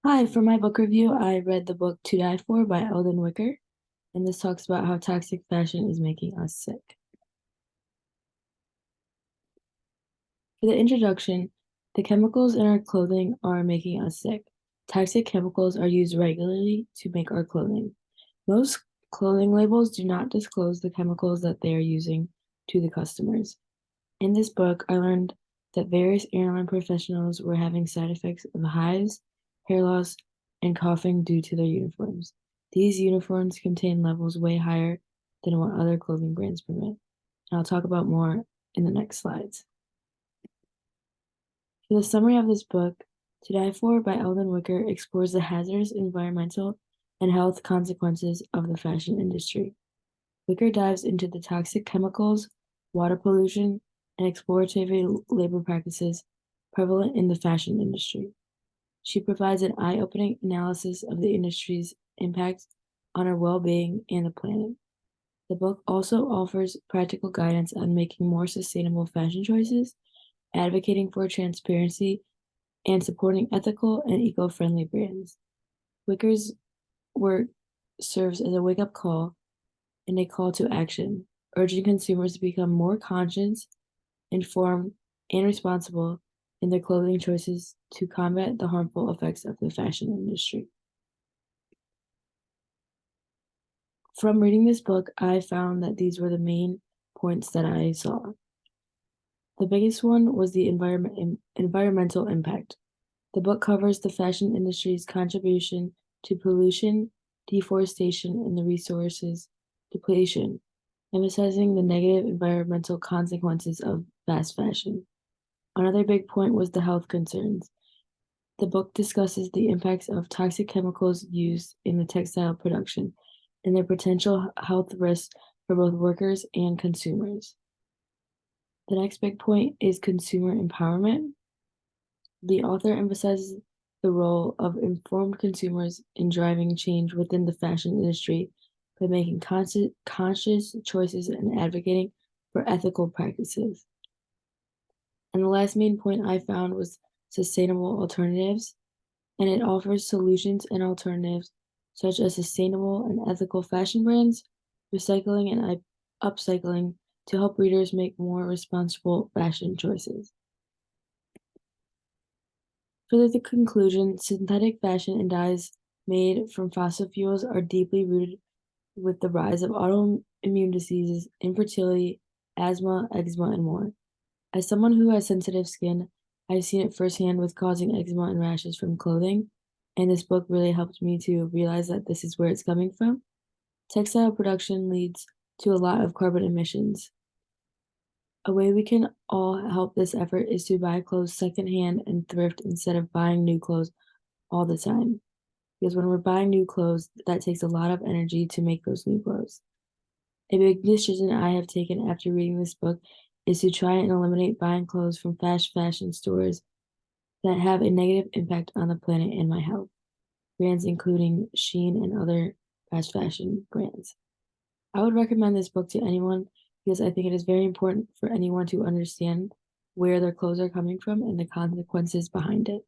Hi, for my book review, I read the book To Die For by Eldon Wicker, and this talks about how toxic fashion is making us sick. For the introduction, the chemicals in our clothing are making us sick. Toxic chemicals are used regularly to make our clothing. Most clothing labels do not disclose the chemicals that they are using to the customers. In this book, I learned that various airline professionals were having side effects of hives, hair loss, and coughing due to their uniforms. These uniforms contain levels way higher than what other clothing brands permit. And I'll talk about more in the next slides. For the summary of this book, To Die For by Eldon Wicker explores the hazardous environmental and health consequences of the fashion industry. Wicker dives into the toxic chemicals, water pollution, and exploitative labor practices prevalent in the fashion industry. She provides an eye-opening analysis of the industry's impact on our well-being and the planet. The book also offers practical guidance on making more sustainable fashion choices, advocating for transparency, and supporting ethical and eco-friendly brands. Wicker's work serves as a wake-up call and a call to action, urging consumers to become more conscious, informed, and responsible in their clothing choices to combat the harmful effects of the fashion industry. From reading this book, I found that these were the main points that I saw. The biggest one was the environmental impact. The book covers the fashion industry's contribution to pollution, deforestation, and the resources depletion, emphasizing the negative environmental consequences of fast fashion. Another big point was the health concerns. The book discusses the impacts of toxic chemicals used in the textile production and their potential health risks for both workers and consumers. The next big point is consumer empowerment. The author emphasizes the role of informed consumers in driving change within the fashion industry by making conscious choices and advocating for ethical practices. And the last main point I found was sustainable alternatives, and it offers solutions and alternatives such as sustainable and ethical fashion brands, recycling and upcycling to help readers make more responsible fashion choices. For the conclusion, synthetic fashion and dyes made from fossil fuels are deeply rooted with the rise of autoimmune diseases, infertility, asthma, eczema, and more. As someone who has sensitive skin, I've seen it firsthand with causing eczema and rashes from clothing, and this book really helped me to realize that this is where it's coming from. Textile production leads to a lot of carbon emissions. A way we can all help this effort is to buy clothes secondhand and thrift instead of buying new clothes all the time. Because when we're buying new clothes, that takes a lot of energy to make those new clothes. A big decision I have taken after reading this book is to try and eliminate buying clothes from fast fashion stores that have a negative impact on the planet and my health. Brands including Shein and other fast fashion brands. I would recommend this book to anyone because I think it is very important for anyone to understand where their clothes are coming from and the consequences behind it.